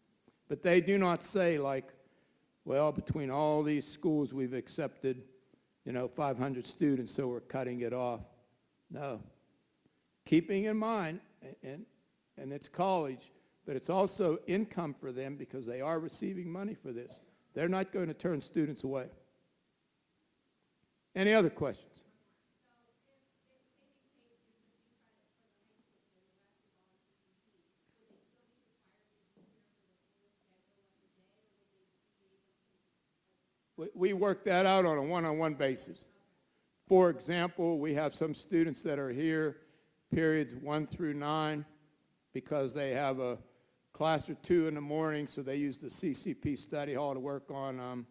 Speaker 1: But they do not say like, well, between all these schools we've accepted, 500 students, so we're cutting it off. No. Keeping in mind, and it's college, but it's also income for them because they are receiving money for this. They're not going to turn students away. Any other questions? We work that out on a one-on-one basis. For example, we have some students that are here periods 1 through 9 because they have a class or 2 in the morning, so they use the CCP study hall to work on,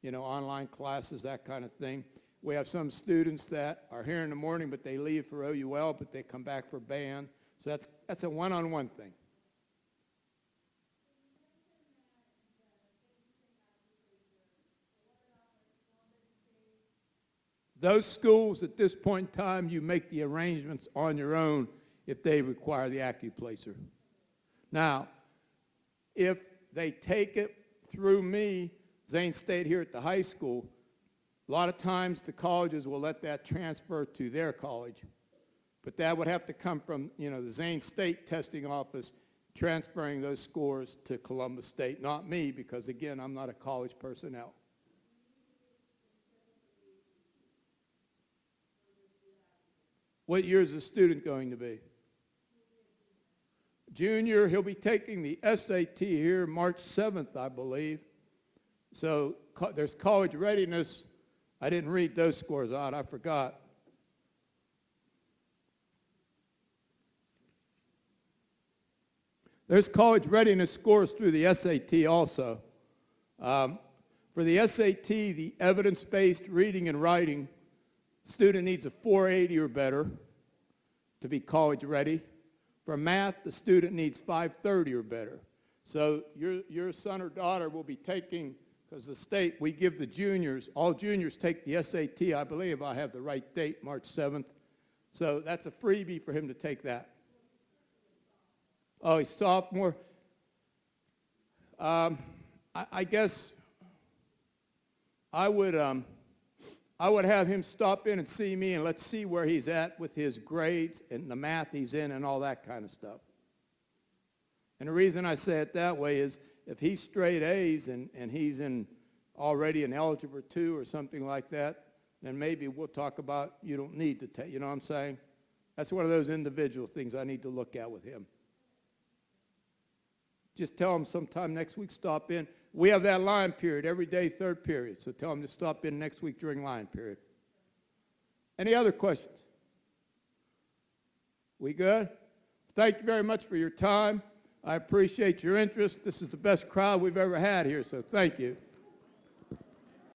Speaker 1: online classes, that kind of thing. We have some students that are here in the morning, but they leave for OUL, but they come back for band. So that's a one-on-one thing. Those schools, at this point in time, you make the arrangements on your own if they require the AccuPlacer. Now, if they take it through me, Zane State here at the high school, a lot of times the colleges will let that transfer to their college. But that would have to come from, the Zane State testing office transferring those scores to Columbus State, not me, because, again, I'm not a college personnel. What year is the student going to be? Junior. He'll be taking the SAT here March 7th, I believe. So there's college readiness. I didn't read those scores out. I forgot. There's college readiness scores through the SAT also. For the SAT, the evidence-based reading and writing, student needs a 480 or better to be college ready. For math, the student needs 530 or better. So your son or daughter will be taking, because the state, we give the juniors, all juniors take the SAT, I believe I have the right date, March 7th. So that's a freebie for him to take that. Oh, he's sophomore. I guess I would have him stop in and see me, and let's see where he's at with his grades and the math he's in and all that kind of stuff. And the reason I say it that way is if he's straight A's and he's already in Algebra 2 or something like that, then maybe we'll talk about you don't need to take, you know what I'm saying? That's one of those individual things I need to look at with him. Just tell him sometime next week, stop in. We have that line period every day, third period. So tell him to stop in next week during line period. Any other questions? We good? Thank you very much for your time. I appreciate your interest. This is the best crowd we've ever had here, so thank you.